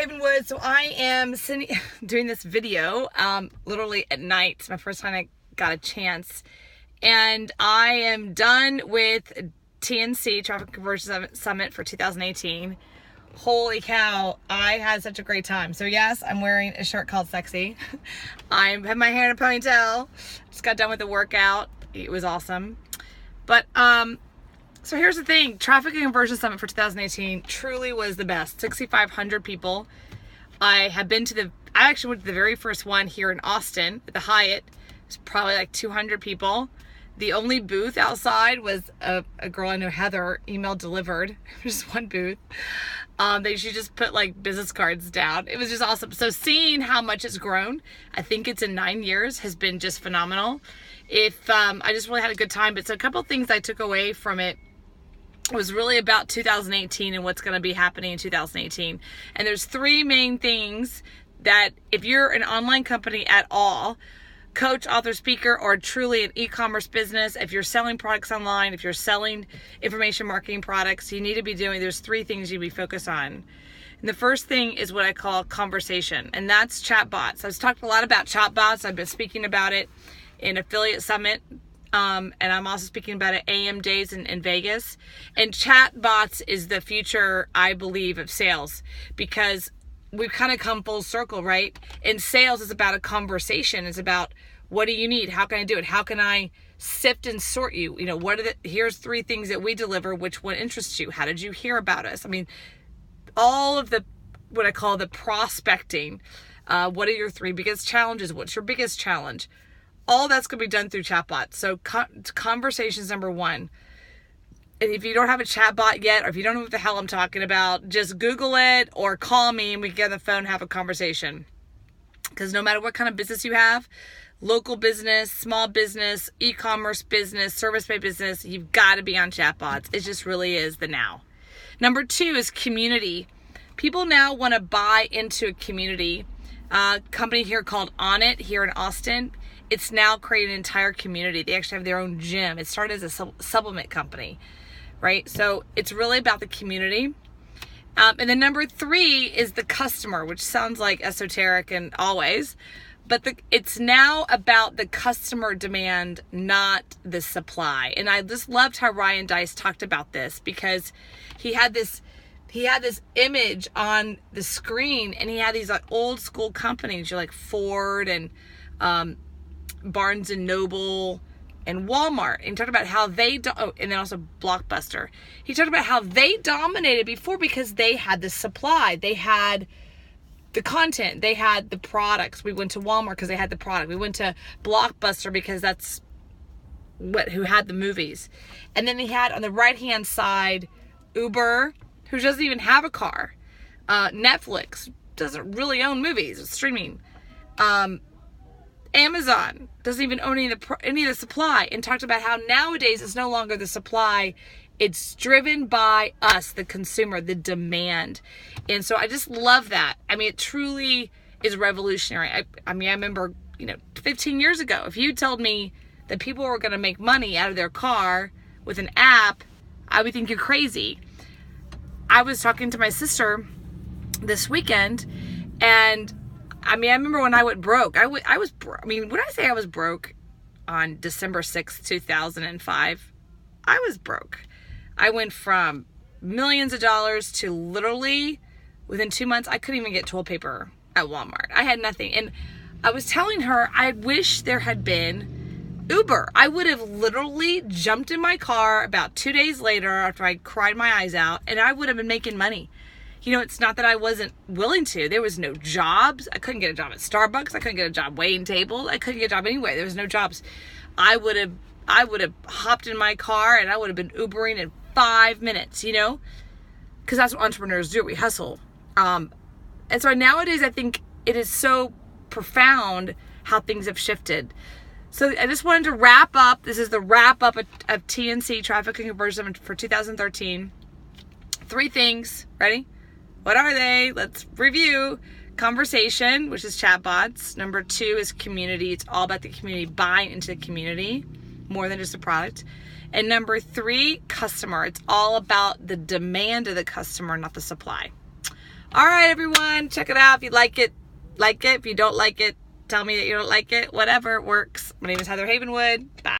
Ravenwood. So I am doing this video literally at night. It's my first time I got a chance. And I am done with TNC, Traffic Conversion Summit for 2018. Holy cow, I had such a great time. So yes, I'm wearing a shirt called Sexy. I have my hair in a ponytail. Just got done with the workout. It was awesome. But so here's the thing, Traffic and Conversion Summit for 2018 truly was the best. 6,500 people. I actually went to the very first one here in Austin at the Hyatt. It's probably like 200 people. The only booth outside was a girl I know, Heather, email delivered. Just one booth. She just put like business cards down. It was just awesome. So seeing how much it's grown, I think it's in 9 years, has been just phenomenal. I just really had a good time. But so a couple of things I took away from it was really about 2018 and what's going to be happening in 2018. And there's three main things that if you're an online company at all, coach, author, speaker, or truly an e-commerce business, if you're selling products online, if you're selling information marketing products, you need to be doing, there's three things you be focused on. And the first thing is what I call conversation, and that's chatbots. I've talked a lot about chatbots. I've been speaking about it in Affiliate Summit, and I'm also speaking about it AM Days in Vegas. And chatbots is the future, I believe, of sales, because we've kind of come full circle, right? In sales, it's about a conversation. It's about, what do you need? How can I do it? How can I sift and sort you? You know, here's three things that we deliver. Which one interests you? How did you hear about us? I mean, all of what I call the prospecting. What are your three biggest challenges? What's your biggest challenge? All that's going to be done through chatbots. So conversations, number one. And if you don't have a chatbot yet, or if you don't know what the hell I'm talking about, just Google it or call me and we can get on the phone and have a conversation. Because no matter what kind of business you have, local business, small business, e-commerce business, service-based business, you've got to be on chatbots. It just really is the now. Number two is community. People now want to buy into a community. Company here called Onnit here in Austin. It's now created an entire community. They actually have their own gym. It started as a supplement company, right? So it's really about the community. And then number three is the customer, which sounds like esoteric and always, but it's now about the customer demand, not the supply. And I just loved how Ryan Deiss talked about this, because he had this image on the screen, and he had these like old school companies, like Ford and Barnes and Noble and Walmart, and he talked about how and then also Blockbuster. He talked about how they dominated before because they had the supply, they had the content, they had the products. We went to Walmart because they had the product. We went to Blockbuster because that's who had the movies. And then he had on the right hand side Uber, who doesn't even have a car. Netflix doesn't really own movies, it's streaming. Amazon doesn't even own any of the supply, and talked about how nowadays it's no longer the supply, it's driven by us, the consumer, the demand. And so I just love that. I mean, it truly is revolutionary. I remember, 15 years ago, if you told me that people were going to make money out of their car with an app, I would think you're crazy. I was talking to my sister this weekend, and I remember when I went broke. When I say I was broke on December 6th, 2005, I was broke. I went from millions of dollars to literally within 2 months, I couldn't even get toilet paper at Walmart. I had nothing. And I was telling her, I wish there had been Uber. I would have literally jumped in my car about 2 days later after I cried my eyes out, and I would have been making money. It's not that I wasn't willing to. There was no jobs. I couldn't get a job at Starbucks. I couldn't get a job waiting tables. I couldn't get a job anywhere. There was no jobs. I would have hopped in my car and I would have been Ubering in 5 minutes, because that's what entrepreneurs do. We hustle. And so nowadays I think it is so profound how things have shifted. So I just wanted to wrap up. This is the wrap up of TNC, Traffic and Conversion for 2013. Three things. Ready? What are they? Let's review. Conversation, which is chatbots. Number two is community. It's all about the community, buying into the community more than just a product. And number three, customer. It's all about the demand of the customer, not the supply. All right, everyone, check it out. If you like it, like it. If you don't like it, tell me that you don't like it. Whatever works. My name is Heather Havenwood. Bye.